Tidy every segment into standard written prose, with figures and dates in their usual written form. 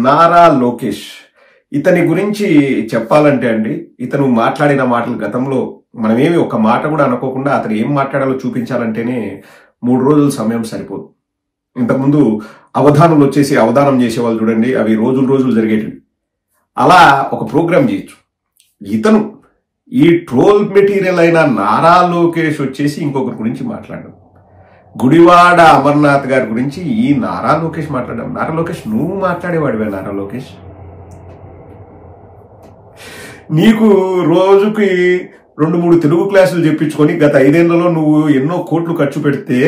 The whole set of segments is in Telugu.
నారా లోకేష్ ఇతని గురించి చెప్పాలంటే అండి, ఇతను మాట్లాడిన మాటలు గతంలో మనమేమి ఒక మాట కూడా అనుకోకుండా అతను ఏం మాట్లాడాలో చూపించాలంటేనే 3 రోజుల సమయం సరిపోదు. ఇంతకుముందు అవధానులు వచ్చేసి అవధానం చేసేవాళ్ళు చూడండి, అవి రోజులు జరిగేటివి. అలా ఒక ప్రోగ్రాం చేయొచ్చు. ఇతను ఈ ట్రోల్ మెటీరియల్ అయిన నారా లోకేష్ వచ్చేసి ఇంకొకరి గురించి మాట్లాడడం, గుడివాడ అమర్నాథ్ గారి గురించి ఈ నారా లోకేష్ మాట్లాడడం. నారా లోకేష్, నువ్వు మాట్లాడేవాడివే నారా లోకేష్? నీకు రోజుకి 2-3 తెలుగు క్లాసులు చెప్పించుకొని గత 5 ఏళ్లలో నువ్వు ఎన్నో కోట్లు ఖర్చు పెడితే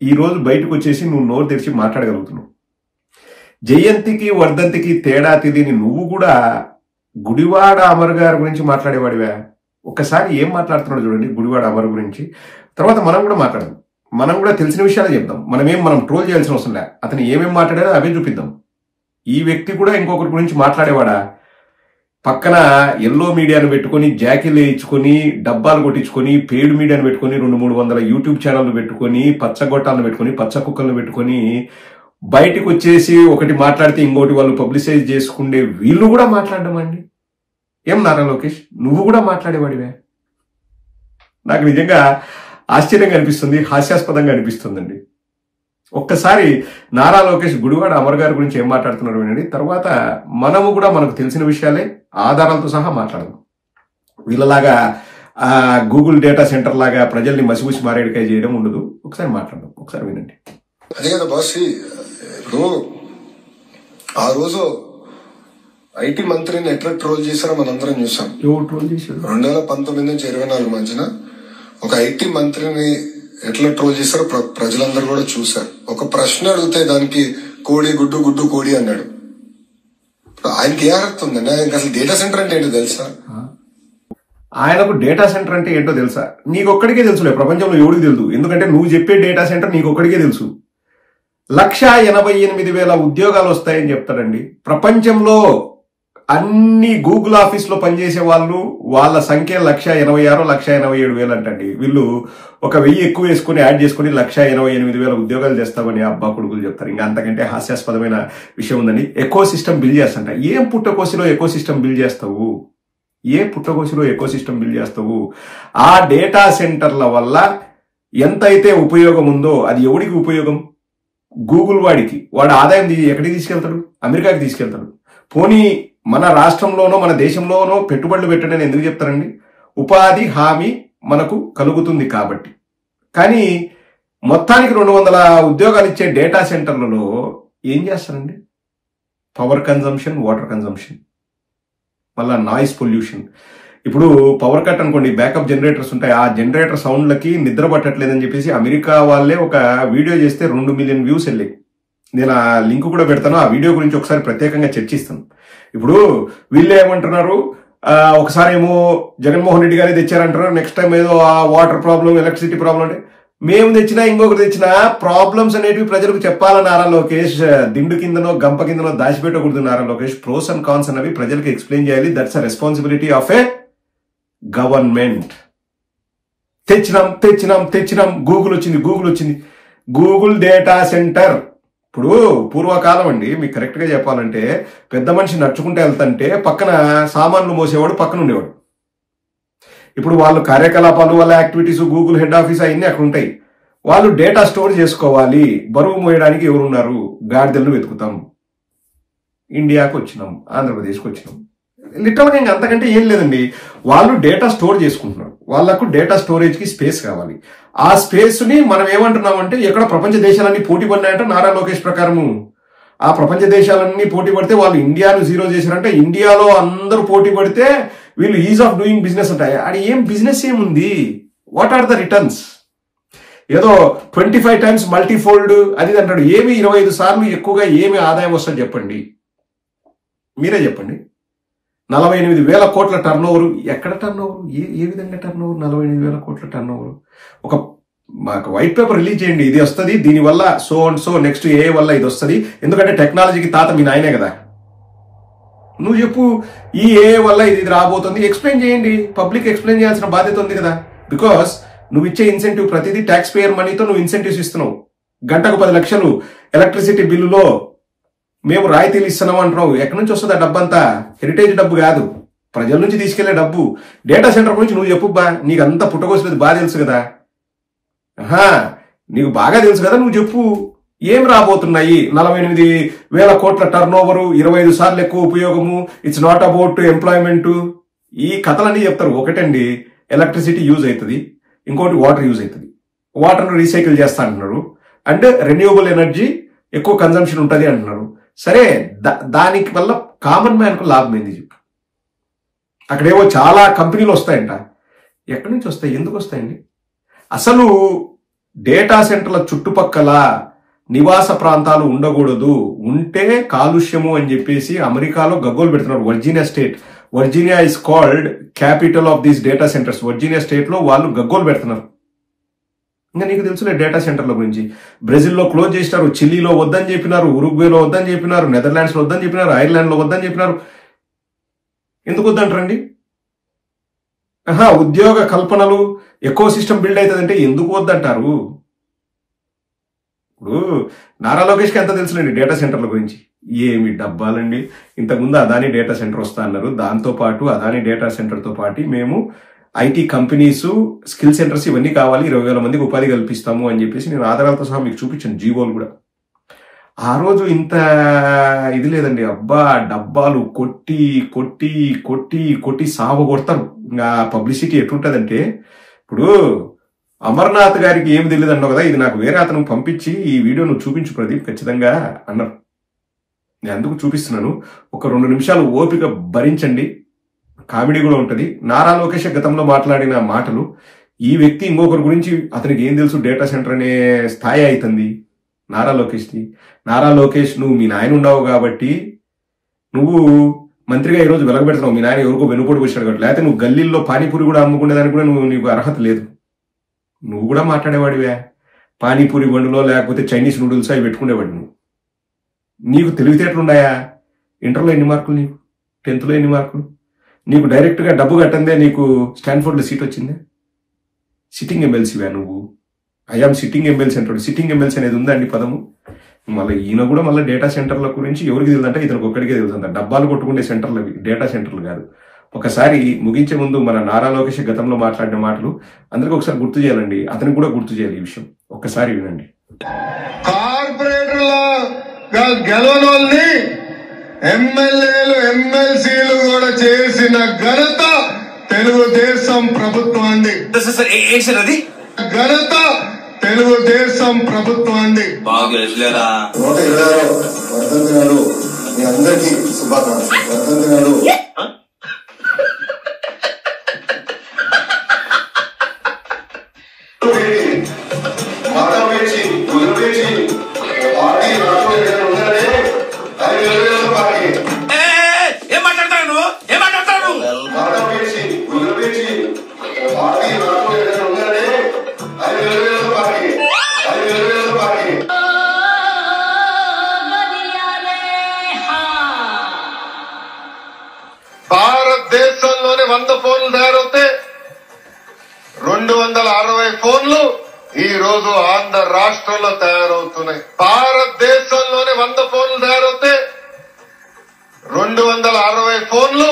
ఈ రోజు బయటకు వచ్చేసి నువ్వు నోరు తెరిచి మాట్లాడగలుగుతున్నావు. జయంతికి వర్ధంతికి తేడా తెలియని నువ్వు కూడా గుడివాడ అమర్ గారి గురించి మాట్లాడేవాడివా? ఒక్కసారి ఏం మాట్లాడుతున్నాడు చూడండి గుడివాడ అమర్ గురించి. తర్వాత మనం కూడా మాట్లాడదాం, మనం కూడా తెలిసిన విషయాలే చెప్దాం. మనం ట్రోల్ చేయాల్సిన అవసరం లే. అతను ఏమేమి మాట్లాడారో అవే చూపిద్దాం. ఈ వ్యక్తి కూడా ఇంకొకరి గురించి మాట్లాడేవాడా? పక్కన ఎల్లో మీడియాను పెట్టుకొని, జాకీలు వేయించుకొని, డబ్బాలు కొట్టించుకొని, పెయిడ్ మీడియాను పెట్టుకొని, 200-300 యూట్యూబ్ ఛానళ్లు పెట్టుకొని, పచ్చగొట్టాలను పెట్టుకొని, పచ్చ కుక్కలను పెట్టుకొని, బయటకు వచ్చేసి ఒకటి మాట్లాడితే ఇంకోటి వాళ్ళు పబ్లిసైజ్ చేసుకుండే వీళ్ళు కూడా మాట్లాడడం అండి. ఏం నారా లోకేష్, నువ్వు కూడా మాట్లాడేవాడివే? నాకు నిజంగా ఆశ్చర్యంగా అనిపిస్తుంది, హాస్యాస్పదంగా అనిపిస్తుందండి. ఒక్కసారి నారా లోకేష్ గుడివాడ అమర్ గారి గురించి ఏం మాట్లాడుతున్నారు వినండి. తర్వాత మనము కూడా మనకు తెలిసిన విషయాలే ఆధారాలతో సహా మాట్లాడదాం. వీళ్ళలాగా గూగుల్ డేటా సెంటర్ లాగా ప్రజల్ని మసిమూసి మారేడికాయ చేయడం ఉండదు. ఒకసారి మాట్లాడదాం, ఒకసారి వినండి. అదే కదా బాస్, ఇప్పుడు ఆ రోజు ఐటీ మంత్రిని ఎట్లా ట్రోల్ చేశారో మనందరం చూసాం. 2019 నుంచి 2024 మధ్యన ఒక ఐటీ మంత్రిని ఎట్లా ట్రోల్ చేశారో ప్రజలందరూ కూడా చూశారు. ఒక ప్రశ్న అడిగితే దానికి కోడి గుడ్డు గుడ్డు కోడి అన్నాడు. ఆయనకి ఏ అర్థం ఉందండి? ఆయనకి అసలు డేటా సెంటర్ అంటే ఏంటో తెలుసా? ఆయనకు డేటా సెంటర్ అంటే ఏంటో తెలుసా? నీకొక్కడికే తెలుసులే, ప్రపంచంలో ఎవరికి తెలుసు. ఎందుకంటే నువ్వు చెప్పే డేటా సెంటర్ నీకొక్కడికే తెలుసు. 1,88,000 ఉద్యోగాలు వస్తాయని చెప్తాడండి. ప్రపంచంలో అన్ని గూగుల్ ఆఫీస్ లో పనిచేసే వాళ్ళ సంఖ్య 1,86,000 1,87,000 అంటండి. వీళ్ళు ఒక 1000 ఎక్కువ వేసుకుని యాడ్ చేసుకుని 1,88,000 ఉద్యోగాలు చేస్తామని అబ్బా కొడుకులు చెప్తారు. ఇంకా అంతకంటే హాస్యాస్పదమైన విషయం ఉందండి. ఎకో సిస్టమ్ బిల్డ్ చేస్తంట. ఏం పుట్టకోసిలో ఎకో సిస్టమ్ బిల్డ్ చేస్తావు? ఆ డేటా సెంటర్ల వల్ల ఎంతైతే ఉపయోగం ఉందో అది ఎవడికి ఉపయోగం? గూగుల్ వాడికి. వాడు ఆదాయం ఎక్కడికి తీసుకెళ్తాడు? అమెరికాకి తీసుకెళ్తాడు. పోనీ మన రాష్ట్రంలోనో మన దేశంలోనో పెట్టుబడులు పెట్టండి ఎందుకు చెప్తారండి? ఉపాధి హామీ మనకు కలుగుతుంది కాబట్టి. కానీ మొత్తానికి 200 ఉద్యోగాలు ఇచ్చే డేటా సెంటర్లలో ఏం చేస్తారండి? పవర్ కన్జంప్షన్, వాటర్ కన్జంప్షన్, మళ్ళా నాయిస్ పొల్యూషన్. ఇప్పుడు పవర్ కట్ అనుకోండి, బ్యాకప్ జనరేటర్స్ ఉంటాయి. ఆ జనరేటర్ సౌండ్లకి నిద్ర పట్టట్లేదని చెప్పేసి అమెరికా వాళ్ళే ఒక వీడియో చేస్తే 2 మిలియన్ వ్యూస్ వెళ్ళాయి. నేను ఆ లింక్ కూడా పెడతాను. ఆ వీడియో గురించి ఒకసారి ప్రత్యేకంగా చర్చిస్తాను. ఇప్పుడు వీళ్ళు ఏమంటున్నారు, ఒకసారి ఏమో జగన్మోహన్ రెడ్డి గారే తెచ్చారంటారు, నెక్స్ట్ టైం ఏదో ఆ వాటర్ ప్రాబ్లం, ఎలక్ట్రిసిటీ ప్రాబ్లం అంటే మేము తెచ్చినా ఇంకొకరు తెచ్చినా ప్రాబ్లమ్స్ అనేటివి ప్రజలకు చెప్పాలా నారా లోకేష్? దిండు కిందనో గంప కిందనో దాచిపెట్టకూడదు Nara Lokesh. Pros and cons అనేవి ప్రజలకు ఎక్స్ప్లెయిన్ చేయాలి. That's a responsibility of a government. తెచ్చినాం గూగుల్ వచ్చింది. Google data centre. ఇప్పుడు పూర్వకాలం అండి, మీకు కరెక్ట్ గా చెప్పాలంటే, పెద్ద మనిషి నడుచుకుంటూ వెళ్తుంటే పక్కన సామాన్లు మోసేవాడు పక్కన ఉండేవాడు. ఇప్పుడు వాళ్ళు కార్యకలాపాలు, వాళ్ళ యాక్టివిటీస్, గూగుల్ హెడ్ ఆఫీస్ అవన్నీ అక్కడ ఉంటాయి. వాళ్ళు డేటా స్టోర్ చేసుకోవాలి. బరువు మోయడానికి ఎవరున్నారు? గాడిదలను వెతుకుతాం. ఇండియాకు వచ్చినాం, ఆంధ్రప్రదేశ్కి వచ్చినాం. లిటరల్ గా ఇంకా అంతకంటే ఏం లేదండి. వాళ్ళు డేటా స్టోర్ చేసుకుంటున్నారు. వాళ్లకు డేటా స్టోరేజ్ కి స్పేస్ కావాలి. ఆ స్పేస్ ని మనం ఏమంటున్నామంటే, ఎక్కడ ప్రపంచ దేశాలన్నీ పోటీ పడినాయంటే నారా లోకేష్ ప్రకారము ఆ ప్రపంచ దేశాలన్నీ పోటీ పడితే వాళ్ళు ఇండియాను జీరో చేశారంటే, ఇండియాలో అందరూ పోటీ పడితే వీళ్ళు ఈజ్ ఆఫ్ డూయింగ్ బిజినెస్ ఉంటాయి. అది ఏం బిజినెస్ ఏముంది? What are the returns? ఏదో 25 times మల్టీఫోల్డ్ అది అంటాడు. ఏమి 25 సార్లు ఎక్కువగా ఏమి ఆదాయం వస్తుంది చెప్పండి, మీరే చెప్పండి. 48,000 కోట్ల టర్న్ ఓవర్. ఎక్కడ టర్న్ ఓవర్? ఏ విధంగా టర్న్ ఓవర్? 48,000 కోట్ల టర్న్ ఓవర్. మాకు వైట్ పేపర్ రిలీజ్ చేయండి, ఇది వస్తుంది, దీనివల్ల సో అండ్ సో, నెక్స్ట్ ఏ వల్ల ఇది వస్తుంది. ఎందుకంటే టెక్నాలజీకి తాత మీ నాయనే కదా. నువ్వు చెప్పు, ఈ ఏ వల్ల ఇది రాబోతుంది, ఎక్స్ప్లెయిన్ చేయండి. పబ్లిక్ ఎక్స్ప్లెయిన్ చేయాల్సిన బాధ్యత ఉంది కదా. బికాస్ నువ్వు ఇచ్చే ఇన్సెంటివ్ ప్రతిదీ ట్యాక్స్ పేయర్ మనీతో నువ్వు ఇన్సెంటివ్స్ ఇస్తున్నావు. గంటకు 10 లక్షలు ఎలక్ట్రిసిటీ బిల్లులో మేము రాయితీలు ఇస్తున్నాం అంటున్నావు. ఎక్కడి నుంచి వస్తుంది ఆ డబ్బు అంతా? హెరిటేజ్ డబ్బు కాదు, ప్రజల నుంచి తీసుకెళ్లే డబ్బు. డేటా సెంటర్ గురించి నువ్వు చెప్పు బా, నీకు అంతా పుట్టకోసలేదు బాగా తెలుసు కదా. నీకు బాగా తెలుసు కదా, నువ్వు చెప్పు. ఏం రాబోతున్నాయి? 48,000 కోట్ల టర్న్ ఓవర్, 25 సార్లు ఎక్కువ ఉపయోగము, ఇట్స్ నాట్ అబౌట్ ఎంప్లాయ్మెంట్, ఈ కథలన్నీ చెప్తారు. ఒకటండి, ఎలక్ట్రిసిటీ యూజ్ అవుతుంది, ఇంకోటి వాటర్ యూజ్ అవుతుంది. వాటర్ను రీసైకిల్ చేస్తా అంటున్నారు, అండ్ రెన్యూవబుల్ ఎనర్జీ ఎక్కువ కన్జంప్షన్ ఉంటుంది అంటున్నారు. సరే, దానికి వల్ల కామన్ మ్యాన్ కు లాభం ఏంది చెప్పు? అక్కడేవో చాలా కంపెనీలు వస్తాయంట. ఎక్కడి నుంచి వస్తాయి? ఎందుకు వస్తాయండి? అసలు డేటా సెంటర్ల చుట్టుపక్కల నివాస ప్రాంతాలు ఉండకూడదు, ఉంటే కాలుష్యము అని చెప్పేసి అమెరికాలో గగ్గోలు పెడుతున్నారు. Virginia state, Virginia is called capital of these data centres. Virginia state లో వాళ్ళు గగ్గోలు పెడుతున్నారు. ఇంకా నీకు తెలుసులే డేటా సెంటర్ల గురించి. బ్రెజిల్లో క్లోజ్ చేసినారు, చిలీలో వద్దని చెప్పినారు, ఉరుగ్వేలో వద్దని చెప్పినారు, నెదర్లాండ్స్ లో వద్దని చెప్పినారు, ఐర్లాండ్ లో వద్దని చెప్పినారు. ఎందుకు వద్దంటారండి? ఉద్యోగ కల్పనలు, ఎకో సిస్టమ్ బిల్డ్ అవుతుందంటే ఎందుకు వద్దంటారు? ఇప్పుడు నారా లోకేష్కి ఎంత తెలుసులేండి డేటా సెంటర్ల గురించి. ఏమి డబ్బాలండి. ఇంతకుముందు అదాని డేటా సెంటర్ వస్తా అన్నారు, దాంతో పాటు అదాని డేటా సెంటర్ తో పాటు మేము ఐటీ కంపెనీస్, స్కిల్ సెంటర్స్ ఇవన్నీ కావాలి, 20,000 మందికి ఉపాధి కల్పిస్తాము అని చెప్పేసి నేను ఆధారాలతో సహా మీకు చూపించాను, జీవోలు కూడా. ఆ రోజు ఇంత ఇది లేదండి. అబ్బా, డబ్బాలు కొట్టి కొట్టి కొట్టి కొట్టి సాగు కొడతారు. ఇంకా పబ్లిసిటీ ఎట్లుంటదంటే, ఇప్పుడు అమర్నాథ్ గారికి ఏమి తెలియదు అన్నావు కదా, ఇది నాకు వేరే అతను పంపించి ఈ వీడియో నువ్వు చూపించు ప్రదీప్ ఖచ్చితంగా అన్నారు. నేను అందుకు చూపిస్తున్నాను. ఒక 2 నిమిషాలు ఓపిక భరించండి, కామెడీ కూడా ఉంటుంది. నారా లోకేష్ గతంలో మాట్లాడిన మాటలు, ఈ వ్యక్తి ఇంకొకరి గురించి అతనికి ఏం తెలుసు డేటా సెంటర్ అనే స్థాయి అవుతుంది నారా లోకేష్ది. నారా లోకేష్, నువ్వు మీ నాయన ఉండవు కాబట్టి నువ్వు మంత్రిగా ఈరోజు వెలగబెడుతున్నావు. మీ నాయన ఎవరికో వెనుకోడు వచ్చాడు కాబట్టి, లేకపోతే నువ్వు గల్లీల్లో పానీపూరి కూడా అమ్ముకునేదానికి కూడా నీకు అర్హత లేదు. నువ్వు కూడా మాట్లాడేవాడివే, పానీపూరి బండులో లేకపోతే చైనీస్ నూడిల్స్ అవి పెట్టుకునేవాడు నువ్వు. నీకు తెలివితేటలున్నాయా? ఇంటర్లో ఎన్ని మార్కులు నీకు? 10th లో ఎన్ని మార్కులు? నీకు డైరెక్ట్ గా డబ్బు కట్టందే నీకు స్టాన్ఫోర్డ్ లో సీట్ వచ్చిందే? సిట్టింగ్ ఎమ్మెల్సీవా నువ్వు? ఐఆమ్ సిట్టింగ్ ఎమ్మెల్సీ అంటాడు. సిట్టింగ్ ఎమ్మెల్సీ అనేది ఉందండి పదము. మళ్ళీ ఈయన కూడా మళ్ళీ డేటా సెంటర్ల గురించి ఎవరికి తెలుదంటే ఇతనికి ఒక్కడికే తెలుసు. డబ్బాలు కొట్టుకునే సెంటర్లు అవి, డేటా సెంటర్లు కాదు. ఒకసారి ముగించే ముందు మన నారా లోకేష్ గతంలో మాట్లాడిన మాటలు అందరికీ ఒకసారి గుర్తు చేయాలండి, అతనికి కూడా గుర్తు చేయాలి ఈ విషయం. ఒక్కసారి వినండి. కార్పొరేటర్ల గెలవనోల్ని ఎమ్మెల్యేలు, ఎమ్మెల్సీలు కూడా చేసిన ఘనత తెలుగుదేశం ప్రభుత్వాన్ని. ఘనత తెలుగుదేశం ప్రభుత్వాన్ని. 126వ వర్ధంతి నాడు మీ అందరికీ శుభాకాంక్షలు. వర్ధంతి నాడు భారతదేశంలోని 100 ఫోన్లు తయారవుతే 260 ఫోన్లు ఈ రోజు ఆంధ్ర రాష్ట్రంలో తయారవుతున్నాయి. భారతదేశంలోని 100 ఫోన్లు తయారవుతే 260 ఫోన్లు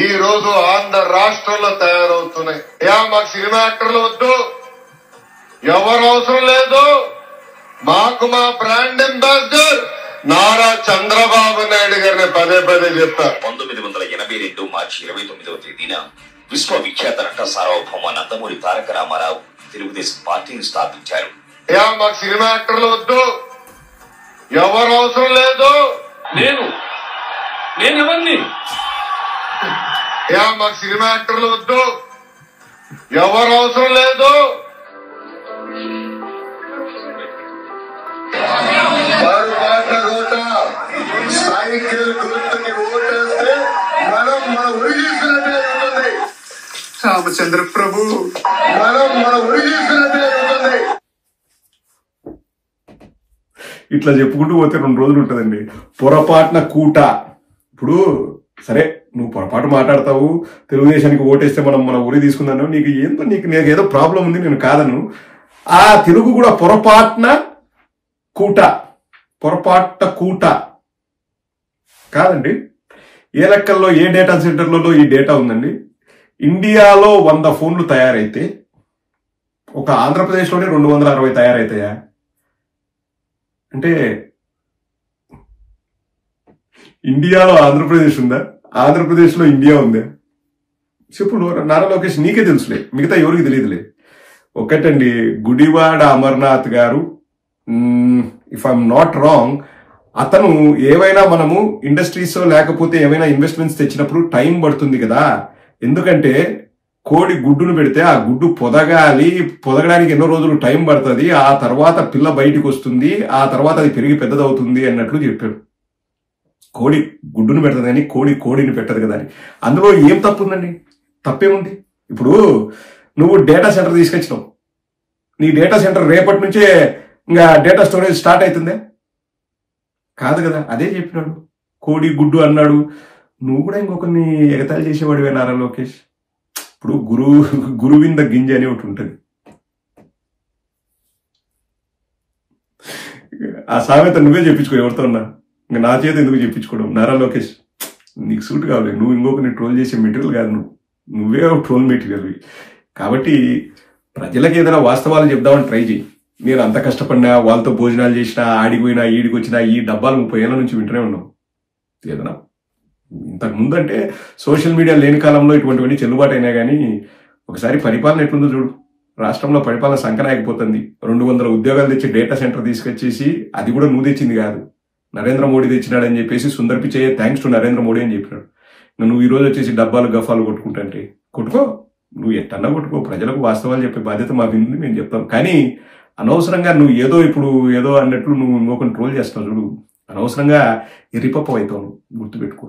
ఈ రోజు ఆంధ్ర రాష్ట్రంలో తయారవుతున్నాయి. మాకు సినిమా యాక్టర్లు వద్దు, ఎవరు అవసరం లేదు. మాకు మా బ్రాండ్ అంబాసిడర్ నారా చంద్రబాబు నాయుడు గారిని పదే పదే చెప్తారు. 1982 మార్చి 29వ తేదీన విశ్వవిఖ్యాత నట సార్వభౌమ నందమూరి తారక రామారావు తెలుగుదేశం పార్టీని స్థాపించారు. మాకు సినిమా యాక్టర్లు వద్దు, ఎవరు అవసరం లేదు. నేను ఎవరిని? మాకు సినిమా యాక్టర్లు వద్దు, ఎవరు అవసరం లేదు. సైకిల్ గుర్తుకి ఓటేస్తే మనం మన ఉరి చేసినట్టే ఉంటుంది. రామచంద్ర ప్రభు, మనం మన ఉరి చేసినట్టే ఉంటుంది. ఇట్లా చెప్పుకుంటూ పోతే 2 రోజులు ఉంటుందండి. పొరపాటున కూట. ఇప్పుడు సరే, నువ్వు పొరపాటు మాట్లాడతావు, తెలుగుదేశానికి ఓటేస్తే మనం మన ఊరి తీసుకుందాను, నీకు ఏదో ప్రాబ్లం ఉంది, నేను కాదను. ఆ తెలుగు కూడా పొరపాటున కూట, పొరపాటున కూట కాదండి, ఏ లెక్కల్లో ఏ డేటా సెంటర్లలో ఈ డేటా ఉందండి? ఇండియాలో 100 ఫోన్లు తయారైతే ఒక ఆంధ్రప్రదేశ్లోనే 260 తయారైతాయా? అంటే ఇండియాలో ఆంధ్రప్రదేశ్ ఉందా? ఆంధ్రప్రదేశ్లో ఇండియా ఉందా? చెప్పు నారా లోకేష్, నీకే తెలుసులే, మిగతా ఎవరికి తెలియదులే. ఒకటండి, గుడివాడ అమర్నాథ్ గారు, ఇఫ్ ఐఎమ్ నాట్ రాంగ్, అతను ఏవైనా మనము ఇండస్ట్రీస్ లేకపోతే ఏమైనా ఇన్వెస్ట్మెంట్స్ తెచ్చినప్పుడు టైం పడుతుంది కదా. ఎందుకంటే కోడి గుడ్డును పెడితే ఆ గుడ్డు పొదగడానికి ఎన్నో రోజులు టైం పడుతుంది, ఆ తర్వాత పిల్ల బయటికి వస్తుంది, ఆ తర్వాత అది పెరిగి పెద్దదవుతుంది అన్నట్లు చెప్పాడు. కోడి గుడ్డును పెడతది కానీ కోడిని పెట్టదు కదా అని. అందులో ఏం తప్పు ఉందండి? తప్పేముంది? ఇప్పుడు నువ్వు డేటా సెంటర్ తీసుకొచ్చినావు, నీ డేటా సెంటర్ రేపటి నుంచే ఇంకా డేటా స్టోరేజ్ స్టార్ట్ అవుతుందే? కాదు కదా. అదే చెప్పినాడు, కోడి గుడ్డు అన్నాడు. నువ్వు కూడా ఇంకొకరిని ఎగతాళి చేసేవాడివే నారా లోకేష్. ఇప్పుడు గురువింద గింజ అని ఒకటి ఉంటుంది. ఆ సామెత నువ్వే చెప్పించుకో ఎవరితో ఉన్నా, ఇంకా నా చేత ఎందుకు చెప్పించుకోవడం? నారా లోకేష్, నీకు సూట్ కావాలి. నువ్వు ఇంకొకరిని ట్రోల్ చేసే మెటీరియల్ కాదు, నువ్వే ట్రోల్ మెటీరియల్. కాబట్టి ప్రజలకు ఏదైనా వాస్తవాలు చెప్దామని ట్రై చేయి. నేను అంత కష్టపడినా, వాళ్ళతో భోజనాలు చేసినా, ఆడిపోయినా ఈడికి వచ్చినా, ఈ డబ్బాలు 30 ఏళ్ళ నుంచి వింటూనే ఉన్నాం. ఏదైనా ఇంతకు ముందు అంటే సోషల్ మీడియా లేని కాలంలో ఇటువంటివన్నీ చెల్లుబాటు అయినా కానీ ఒకసారి పరిపాలన ఎట్లుందో చూడు. రాష్ట్రంలో పరిపాలన సంకనాయకపోతుంది. 200 ఉద్యోగాలు తెచ్చి డేటా సెంటర్ తీసుకొచ్చేసి, అది కూడా నువ్వు తెచ్చింది కాదు, నరేంద్ర మోడీ తెచ్చినాడని చెప్పేసి సుందర్ పిచ్చయ్య థ్యాంక్స్ టు నరేంద్ర మోడీ అని చెప్పినాడు. నువ్వు ఈ రోజు వచ్చేసి డబ్బాలు గఫాలు కొట్టుకుంటే కొట్టుకో, నువ్వు ఎట్టన్నా కొట్టుకో. ప్రజలకు వాస్తవాలు చెప్పే బాధ్యత మాకు ఉంది, మేము చెప్తాం. కానీ అనవసరంగా నువ్వు ఏదో అన్నట్లు నువ్వు ఇంకొకరిని ట్రోల్ చేస్తావు చూడు, అనవసరంగా ఎరిపప్పు అవుతావు, గుర్తుపెట్టుకో.